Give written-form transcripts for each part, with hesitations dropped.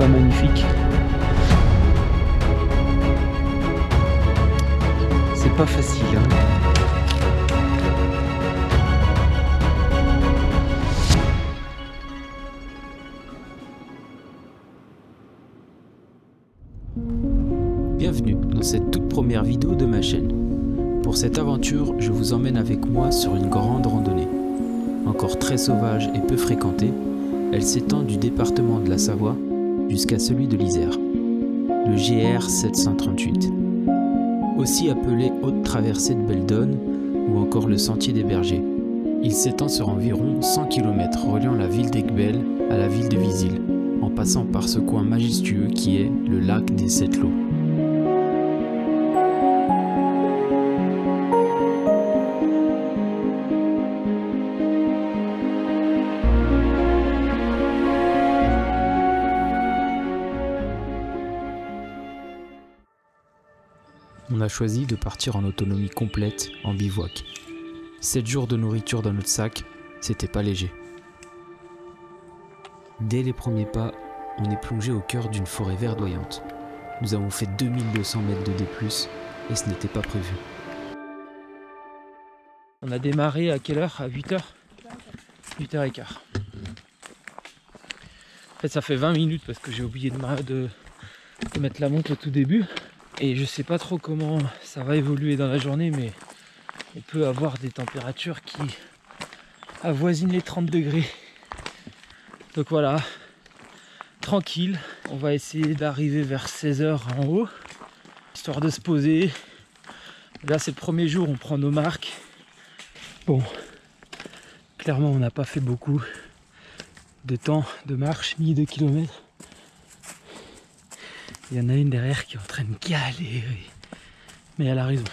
pas magnifique. C'est pas facile, hein. Bienvenue dans cette toute première vidéo de ma chaîne. Pour cette aventure, je vous emmène avec moi sur une grande randonnée. Encore très sauvage et peu fréquentée, elle s'étend du département de la Savoie jusqu'à celui de l'Isère, le GR 738. Aussi appelé Haute Traversée de Beldonne ou encore le Sentier des Bergers. Il s'étend sur environ 100 km reliant la ville d'Aiguebelle à la ville de Visil, en passant par ce coin majestueux qui est le lac des Sept Lots. On a choisi de partir en autonomie complète, en bivouac. 7 jours de nourriture dans notre sac, c'était pas léger. Dès les premiers pas, on est plongé au cœur d'une forêt verdoyante. Nous avons fait 2200 mètres de D+, et ce n'était pas prévu. On a démarré à quelle heure? À 8h 8h15. En fait, ça fait 20 minutes parce que j'ai oublié de mettre la montre au tout début. Et je sais pas trop comment ça va évoluer dans la journée, mais on peut avoir des températures qui avoisinent les 30 degrés. Donc voilà, tranquille. On va essayer d'arriver vers 16h en haut, histoire de se poser. Là c'est le premier jour, on prend nos marques. Bon, clairement on n'a pas fait beaucoup de temps de marche, ni de kilomètres. Il y en a une derrière qui est en train de galérer. Mais elle a raison.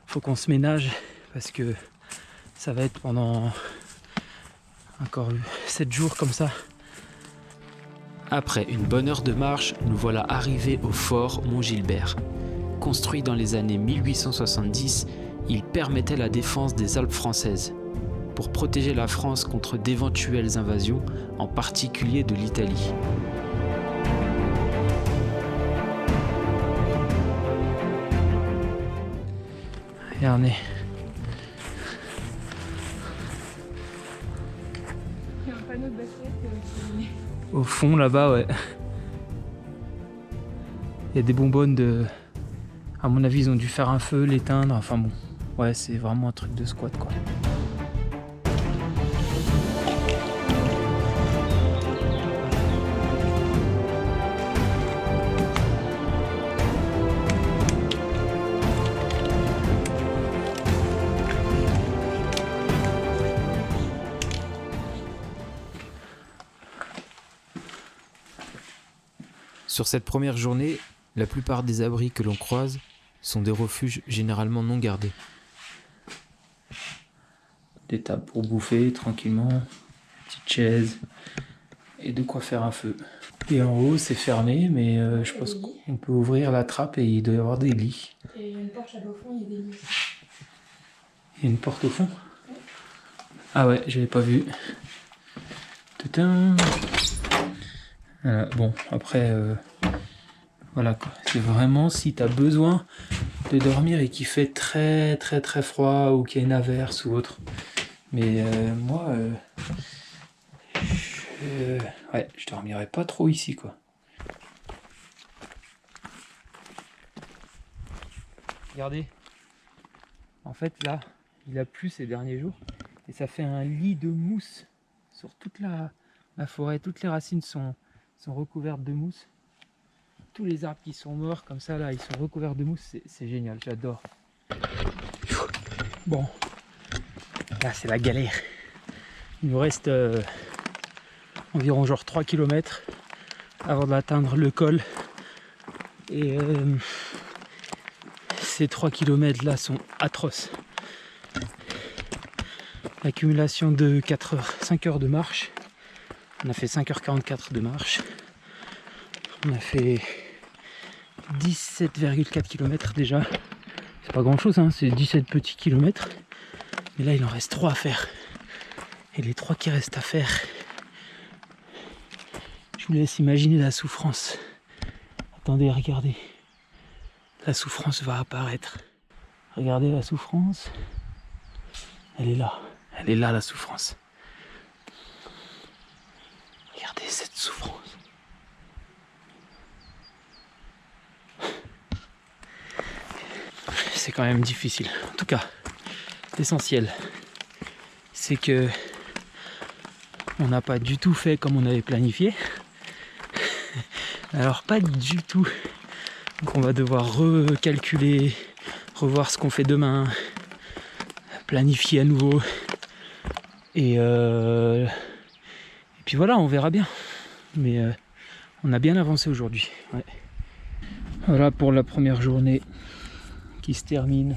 Faut qu'on se ménage parce que ça va être pendant encore 7 jours comme ça. Après une bonne heure de marche, nous voilà arrivés au fort Mont-Gilbert. Construit dans les années 1870, il permettait la défense des Alpes françaises pour protéger la France contre d'éventuelles invasions, en particulier de l'Italie. Regardez. Il y a un panneau de basket Au fond là-bas, ouais. Il y a des bonbonnes de... À mon avis, ils ont dû faire un feu, l'éteindre. Enfin bon, ouais, c'est vraiment un truc de squat quoi. Sur cette première journée, la plupart des abris que l'on croise sont des refuges généralement non gardés. Des tables pour bouffer tranquillement, petite chaise et de quoi faire un feu. Et en haut c'est fermé, mais je pense qu'on peut ouvrir la trappe et il doit y avoir des lits. Et il y a une porte là-bas au fond, il y a des lits. Il y a une porte au fond? Ouais. Ah ouais, j'avais pas vu. Tadam. Voilà, bon, après, voilà quoi. C'est vraiment si tu as besoin de dormir et qu'il fait très très très froid ou qu'il y a une averse ou autre. Mais moi, je dormirais pas trop ici quoi. Regardez, en fait là, il a plu ces derniers jours et ça fait un lit de mousse sur toute la forêt. Toutes les racines sont recouvertes de mousse. Tous les arbres qui sont morts comme ça là, ils sont recouverts de mousse. C'est génial, j'adore. Bon, là c'est la galère. Il nous reste environ genre 3 km avant d'atteindre le col. Et ces 3 km là sont atroces. L'accumulation de 5 heures de marche. On a fait 5h44 de marche. On a fait 17,4 km déjà. C'est pas grand chose, hein, c'est 17 petits kilomètres. Mais là il en reste 3 à faire. Et les 3 qui restent à faire, Je vous laisse imaginer la souffrance. Attendez, regardez. La souffrance va apparaître. Regardez la souffrance. Elle est là. Elle est là, la souffrance. Regardez cette souffrance. C'est quand même difficile. En tout cas, l'essentiel, c'est que on n'a pas du tout fait comme on avait planifié. Alors pas du tout. Donc on va devoir recalculer, revoir ce qu'on fait demain, planifier à nouveau. Et puis voilà, on verra bien. Mais on a bien avancé aujourd'hui. Ouais. Voilà pour la première journée qui se termine.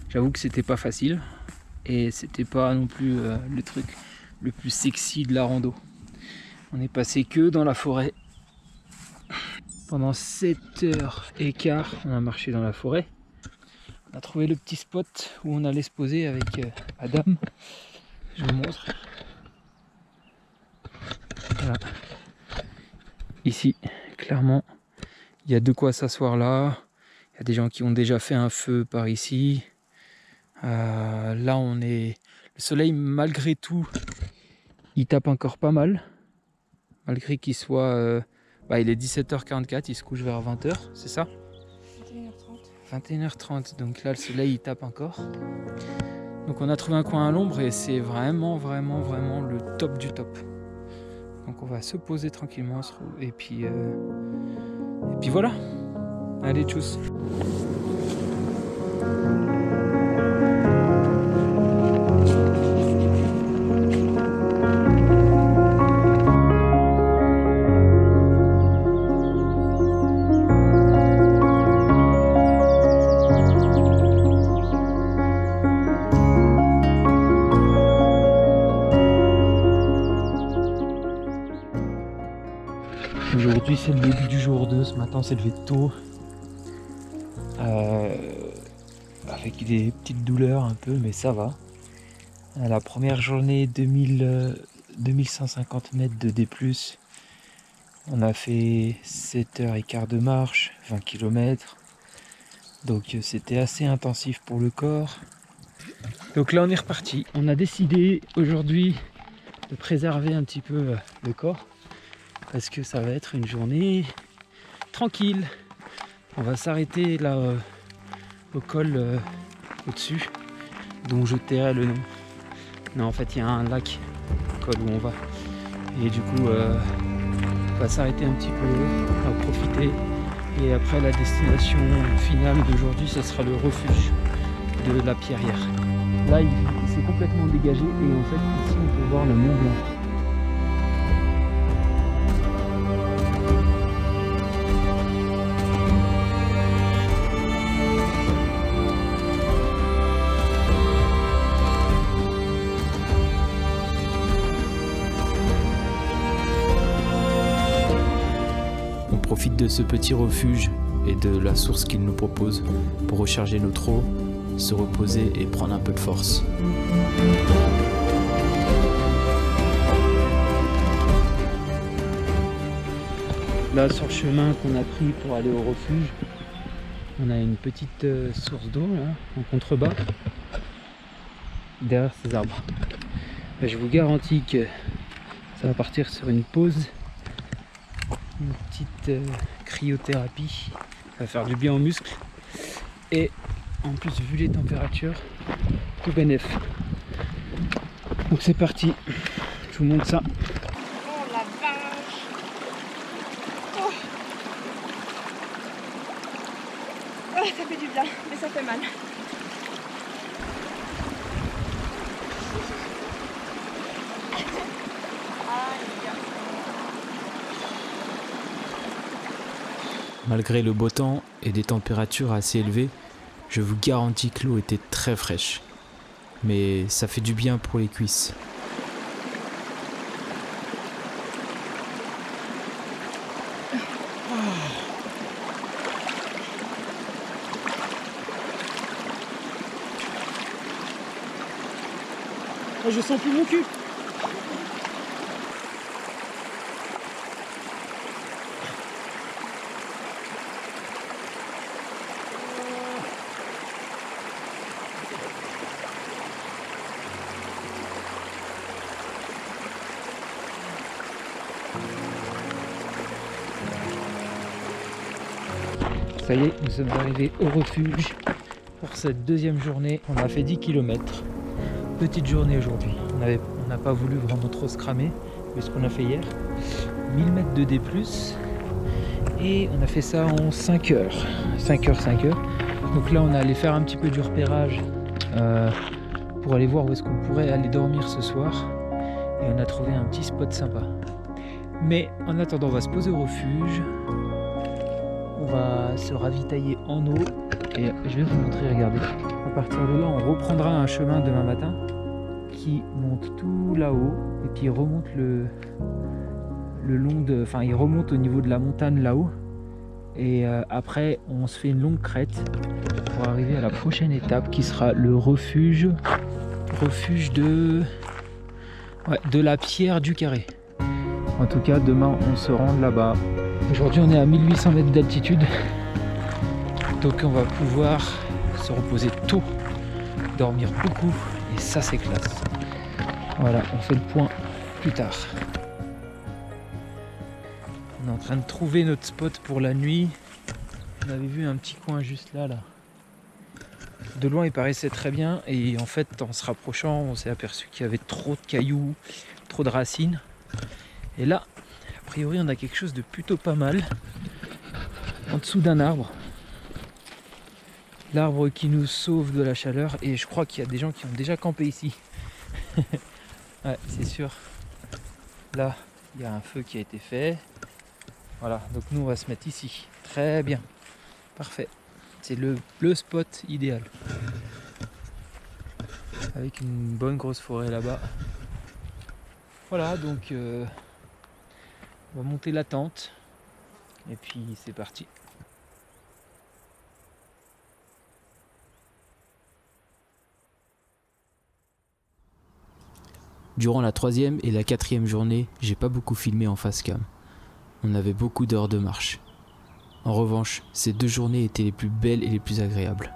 J'avoue que c'était pas facile. Et c'était pas non plus le truc le plus sexy de la rando. On est passé que dans la forêt. Pendant 7h15, on a marché dans la forêt. On a trouvé le petit spot où on allait se poser avec Adam. Je vous montre. Voilà. Ici, clairement, il y a de quoi s'asseoir là. Il y a des gens qui ont déjà fait un feu par ici. Là, on est... Le soleil, malgré tout, il tape encore pas mal. Malgré qu'il soit... il est 17h44, il se couche vers 20h, c'est ça ? 21h30, donc là le soleil il tape encore. Donc on a trouvé un coin à l'ombre et c'est vraiment le top du top. Donc on va se poser tranquillement et puis voilà. Allez, tchuss. Aujourd'hui c'est le début du jour 2, ce matin on s'est levé tôt avec des petites douleurs un peu, mais ça va. La première journée 2150 mètres de D+, on a fait 7h15 de marche, 20 km, donc c'était assez intensif pour le corps. Donc là on est reparti, on a décidé aujourd'hui de préserver un petit peu le corps, parce que ça va être une journée tranquille. On va s'arrêter là au col au-dessus, dont je tairai le nom. Non, en fait il y a un lac au col où on va. Et du coup on va s'arrêter un petit peu, on va profiter. Et après la destination finale d'aujourd'hui, ce sera le refuge de la Pierrière. Là il s'est complètement dégagé et en fait ici on peut voir le Mont Blanc. On profite de ce petit refuge et de la source qu'il nous propose pour recharger notre eau, se reposer et prendre un peu de force. Là, sur le chemin qu'on a pris pour aller au refuge, on a une petite source d'eau là, en contrebas, derrière ces arbres. Et je vous garantis que ça va partir sur une pause, une petite cryothérapie, ça va faire du bien aux muscles. Et en plus, vu les températures, tout bénef. Donc c'est parti, je vous montre ça. Oh la vache. Oh. Ah, ça fait du bien, mais ça fait mal. Malgré le beau temps et des températures assez élevées, je vous garantis que l'eau était très fraîche. Mais ça fait du bien pour les cuisses. Je sens plus mon cul. Ça y est, nous sommes arrivés au refuge pour cette deuxième journée. On a fait 10 km. Petite journée aujourd'hui. On n'a pas voulu vraiment trop se cramer, vu ce qu'on a fait hier. 1000 mètres de D+. Et on a fait ça en 5 heures. 5 heures. Donc là, on est allé faire un petit peu du repérage pour aller voir où est-ce qu'on pourrait aller dormir ce soir. Et on a trouvé un petit spot sympa. Mais en attendant, on va se poser au refuge. On va se ravitailler en eau. Et je vais vous montrer, regardez. À partir de là, on reprendra un chemin demain matin qui monte tout là-haut. Et puis il remonte le long de... Enfin, il remonte au niveau de la montagne là-haut. Et après, on se fait une longue crête pour arriver à la prochaine étape qui sera le refuge de la Pierre du Carré. En tout cas, demain, on se rend là-bas. Aujourd'hui, on est à 1800 mètres d'altitude. Donc, on va pouvoir se reposer tôt, dormir beaucoup. Et ça, c'est classe. Voilà, on fait le point plus tard. On est en train de trouver notre spot pour la nuit. On avait vu un petit coin juste là. De loin, il paraissait très bien. Et en fait, en se rapprochant, on s'est aperçu qu'il y avait trop de cailloux, trop de racines. Et là, a priori, on a quelque chose de plutôt pas mal. En dessous d'un arbre. L'arbre qui nous sauve de la chaleur. Et je crois qu'il y a des gens qui ont déjà campé ici. Ouais, c'est sûr. Là, il y a un feu qui a été fait. Voilà, donc nous on va se mettre ici. Très bien. Parfait. C'est le spot idéal. Avec une bonne grosse forêt là-bas. Voilà, donc on va monter la tente. Et puis c'est parti. Durant la 3e et la 4e journée, j'ai pas beaucoup filmé en face cam. On avait beaucoup d'heures de marche. En revanche, ces 2 journées étaient les plus belles et les plus agréables.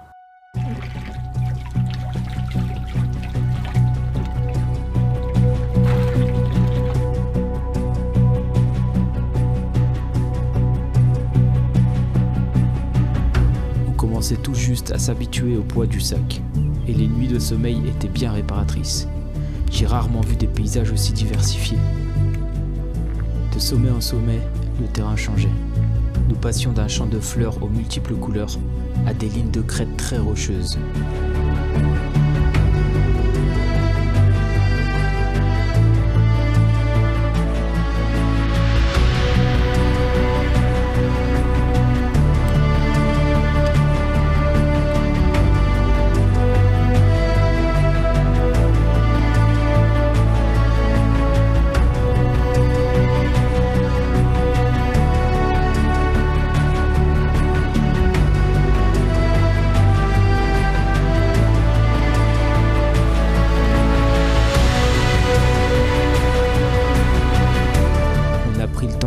On commençait tout juste à s'habituer au poids du sac, et les nuits de sommeil étaient bien réparatrices. J'ai rarement vu des paysages aussi diversifiés. De sommet en sommet, le terrain changeait. Nous passions d'un champ de fleurs aux multiples couleurs à des lignes de crête très rocheuses.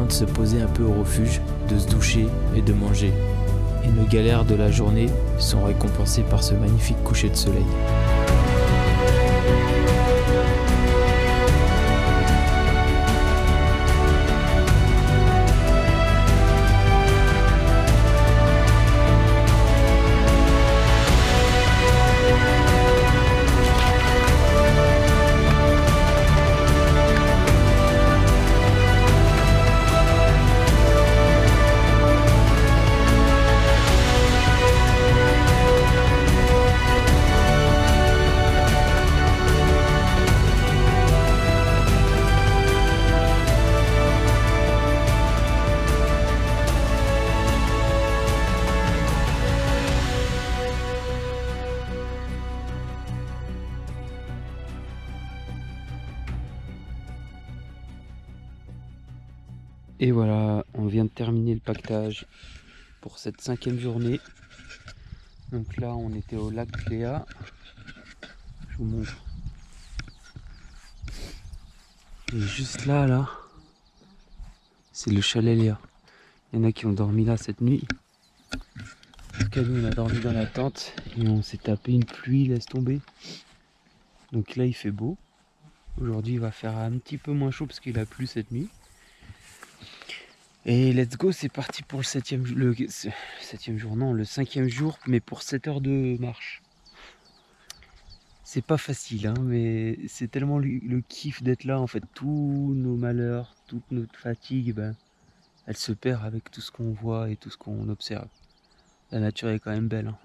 Se poser un peu au refuge, de se doucher et de manger. Et nos galères de la journée sont récompensées par ce magnifique coucher de soleil. Et voilà, on vient de terminer le pactage pour cette 5e journée. Donc là, on était au lac Cléa. Je vous montre. Et juste là, c'est le chalet Léa. Il y en a qui ont dormi là cette nuit. En tout cas, nous, on a dormi dans la tente et on s'est tapé une pluie, laisse tomber. Donc là, il fait beau. Aujourd'hui, il va faire un petit peu moins chaud parce qu'il a plu cette nuit. Et let's go, c'est parti pour le 7e jour, non, le 5e jour, mais pour 7 heures de marche. C'est pas facile, hein, mais c'est tellement le kiff d'être là, en fait. Tous nos malheurs, toute notre fatigue, ben, elle se perd avec tout ce qu'on voit et tout ce qu'on observe. La nature est quand même belle, hein.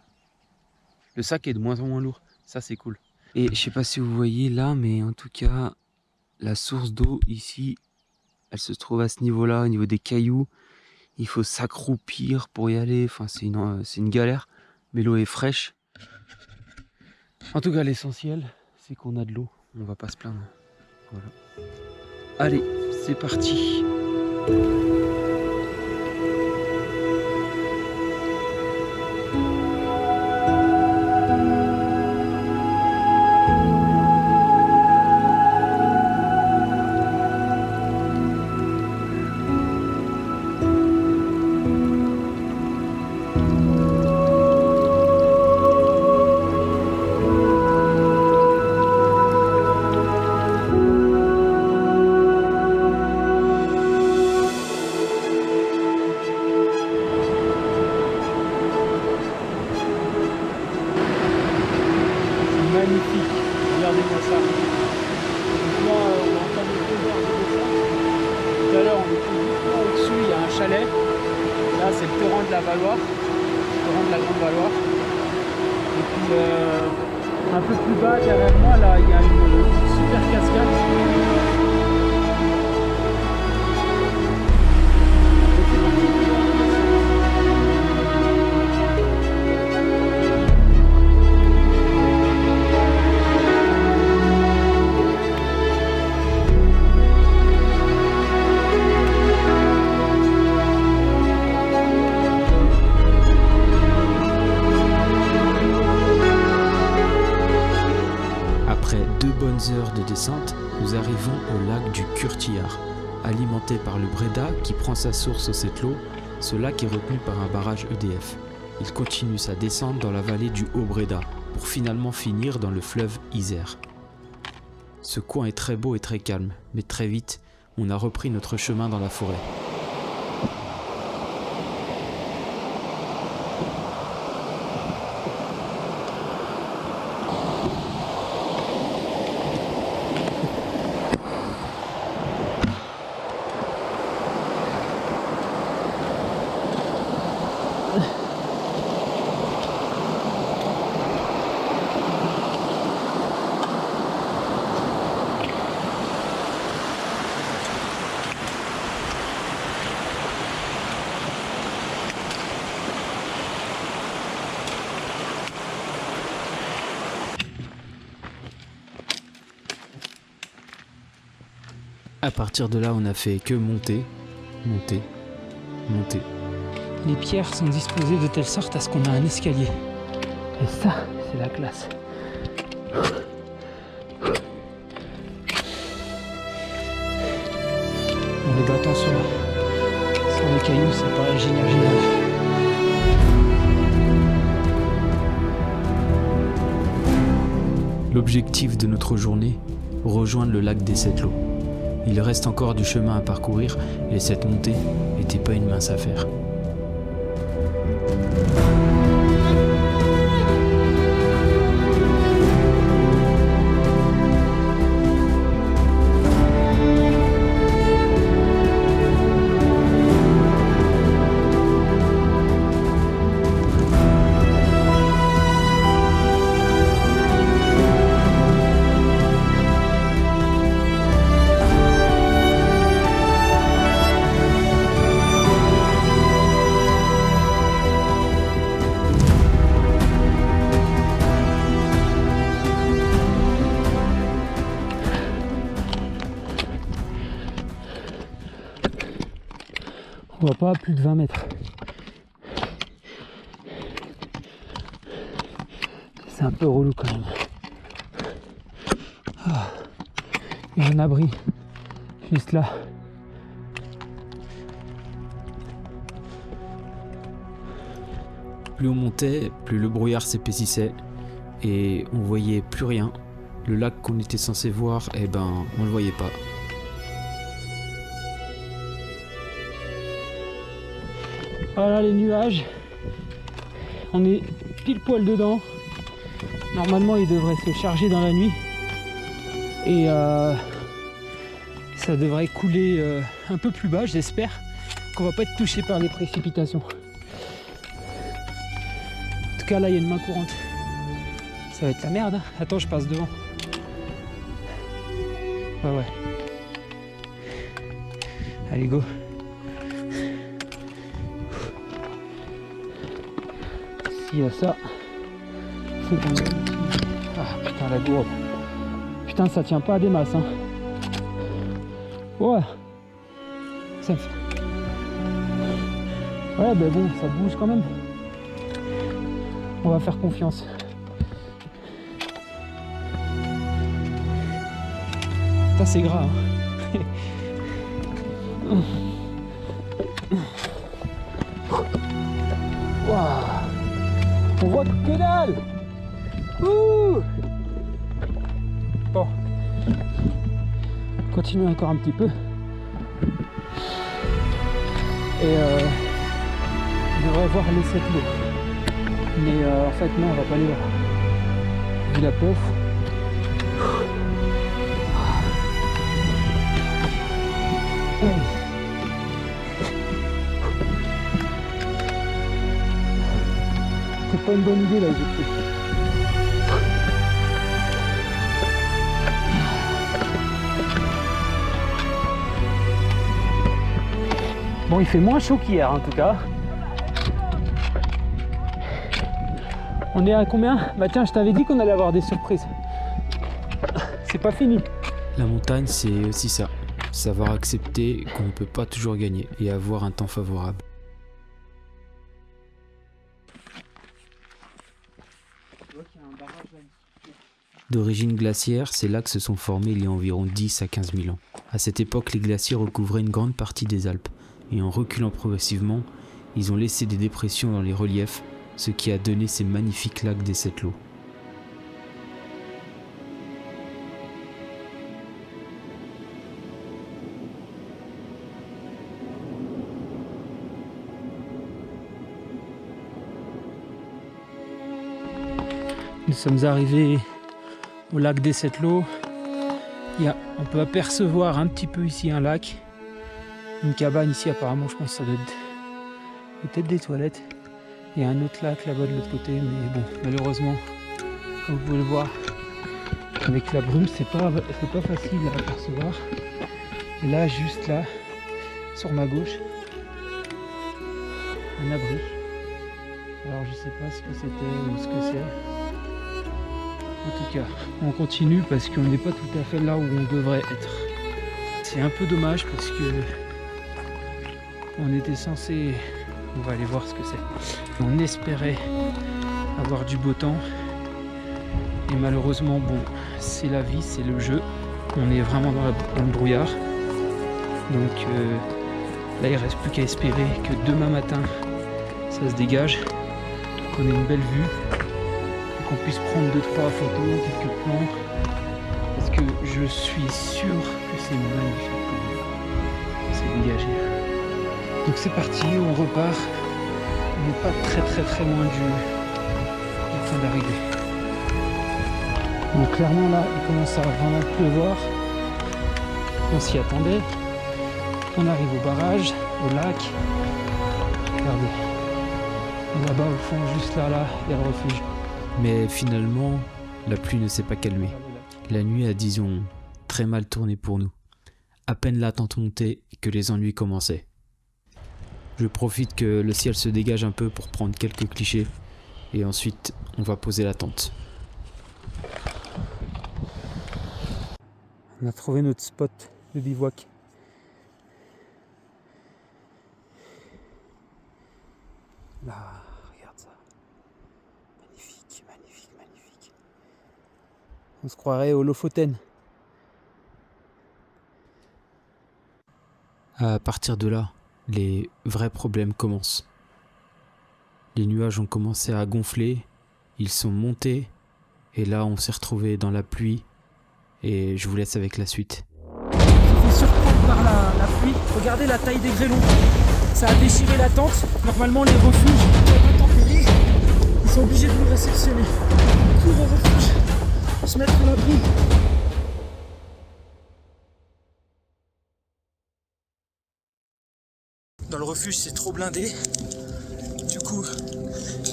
Le sac est de moins en moins lourd, ça c'est cool. Et je sais pas si vous voyez là, mais en tout cas, la source d'eau ici, elle se trouve à ce niveau-là, au niveau des cailloux. Il faut s'accroupir pour y aller, enfin c'est une galère, mais l'eau est fraîche. En tout cas, l'essentiel, c'est qu'on a de l'eau, on va pas se plaindre. Voilà. Allez, c'est parti. Magnifique, regardez-moi ça. Donc là, on va entamer 2 heures de descente. Tout à l'heure, on était juste là au-dessus, il y a un chalet. Là, c'est le torrent de la Valoire, le torrent de la Grande Valoire. Et puis, un peu plus bas, derrière moi, là, il y a une super cascade. Heures de descente, nous arrivons au lac du Curtillard. Alimenté par le Breda qui prend sa source au Settlo, ce lac est retenu par un barrage EDF. Il continue sa descente dans la vallée du Haut-Breda pour finalement finir dans le fleuve Isère. Ce coin est très beau et très calme, mais très vite, on a repris notre chemin dans la forêt. À partir de là, on n'a fait que monter, monter, monter. Les pierres sont disposées de telle sorte à ce qu'on a un escalier. Et ça, c'est la classe. On est attention. Sur les cailloux, ça paraît génial. L'objectif de notre journée, rejoindre le lac des Settlo. Il reste encore du chemin à parcourir et cette montée n'était pas une mince affaire. On va pas à plus de 20 mètres. C'est un peu relou quand même. Ah, il y a un abri juste là. Plus on montait, plus le brouillard s'épaississait et on voyait plus rien. Le lac qu'on était censé voir, on le voyait pas. Voilà les nuages. On est pile poil dedans. Normalement, ils devraient se charger dans la nuit. Et ça devrait couler un peu plus bas, j'espère qu'on va pas être touché par les précipitations. En tout cas, là, il y a une main courante. Ça va être la merde, hein. Attends, je passe devant. Ouais. Allez, go. S'il y a ça, c'est bon. Ah putain, la gourde. Putain, ça tient pas à des masses, hein. Ouais. Ça fait... Ouais, ben bon, ça bouge quand même. On va faire confiance. Ça, c'est gras, hein. Wow. On voit que dalle. Ouh. Bon. Continue encore un petit peu. Et on devrait voir les 7 lots. Mais en fait non, on va pas les voir. Vu la peuf. C'est pas une bonne idée là, j'ai pris. Bon, il fait moins chaud qu'hier en tout cas. On est à combien? Bah tiens, je t'avais dit qu'on allait avoir des surprises. C'est pas fini. La montagne, c'est aussi ça. Savoir accepter qu'on ne peut pas toujours gagner et avoir un temps favorable. D'origine glaciaire, ces lacs se sont formés il y a environ 10 à 15 000 ans. À cette époque, les glaciers recouvraient une grande partie des Alpes, et en reculant progressivement, ils ont laissé des dépressions dans les reliefs, ce qui a donné ces magnifiques lacs des 7 lots. Nous sommes arrivés au lac des 7 lots. On peut apercevoir un petit peu ici un lac. Une cabane ici apparemment, je pense que ça doit être peut-être des toilettes. Il y a un autre lac là-bas de l'autre côté, mais bon, malheureusement, comme vous pouvez le voir, avec la brume, c'est pas facile à apercevoir. Et là, juste là, sur ma gauche, un abri. Alors je sais pas ce que c'était ou ce que c'est. En tout cas, on continue parce qu'on n'est pas tout à fait là où on devrait être. C'est un peu dommage parce que on était censé... On va aller voir ce que c'est. On espérait avoir du beau temps. Et malheureusement, bon, c'est la vie, c'est le jeu. On est vraiment dans le brouillard. Donc là, il ne reste plus qu'à espérer que demain matin, ça se dégage. Qu'on ait une belle vue. Qu'on puisse prendre 2-3 photos, quelques plans, parce que je suis sûr que c'est magnifique quand même. C'est dégagé. Donc c'est parti, on repart. On n'est pas très loin du point d'arrivée. Donc clairement là, il commence à vraiment pleuvoir. On s'y attendait. On arrive au barrage, au lac. Regardez. Et là-bas au fond, juste là, il y a le refuge. Mais finalement, la pluie ne s'est pas calmée. La nuit a, disons, très mal tourné pour nous. À peine la tente montée que les ennuis commençaient. Je profite que le ciel se dégage un peu pour prendre quelques clichés. Et ensuite, on va poser la tente. On a trouvé notre spot de bivouac. Là, regarde ça. Magnifique, magnifique, magnifique. On se croirait au Lofoten. À partir de là, les vrais problèmes commencent. Les nuages ont commencé à gonfler, ils sont montés, et là on s'est retrouvé dans la pluie, et je vous laisse avec la suite. Je me suis surprendre par la pluie. Regardez la taille des grêlons. Ça a déchiré la tente. Normalement, les refuges intempéries, ils sont obligés de nous réceptionner. On court au refuge, se mettre à l'abri. Dans le refuge, c'est trop blindé. Du coup,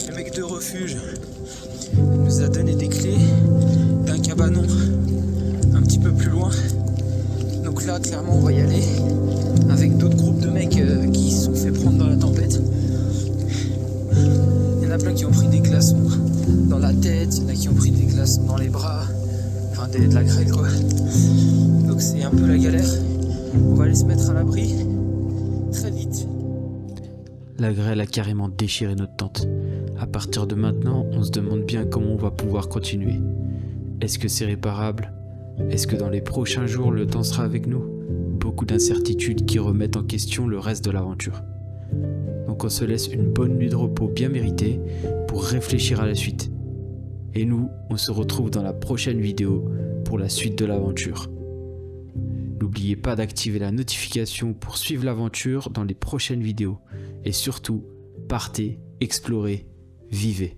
le mec de refuge nous a donné des clés d'un cabanon un petit peu plus loin. Donc là, clairement, on va y aller avec d'autres groupes de mecs qui se sont fait prendre dans la tempête. Il y en a plein qui ont pris des glaçons dans la tête, il y en a qui ont pris des glaçons dans les bras, enfin de la grêle quoi. Donc c'est un peu la galère. On va aller se mettre à l'abri très vite. La grêle a carrément déchiré notre tente. À partir de maintenant, on se demande bien comment on va pouvoir continuer. Est-ce que c'est réparable ? Est-ce que dans les prochains jours, le temps sera avec nous ? Beaucoup d'incertitudes qui remettent en question le reste de l'aventure. Donc on se laisse une bonne nuit de repos bien méritée pour réfléchir à la suite. Et nous, on se retrouve dans la prochaine vidéo pour la suite de l'aventure. N'oubliez pas d'activer la notification pour suivre l'aventure dans les prochaines vidéos. Et surtout, partez, explorez, vivez.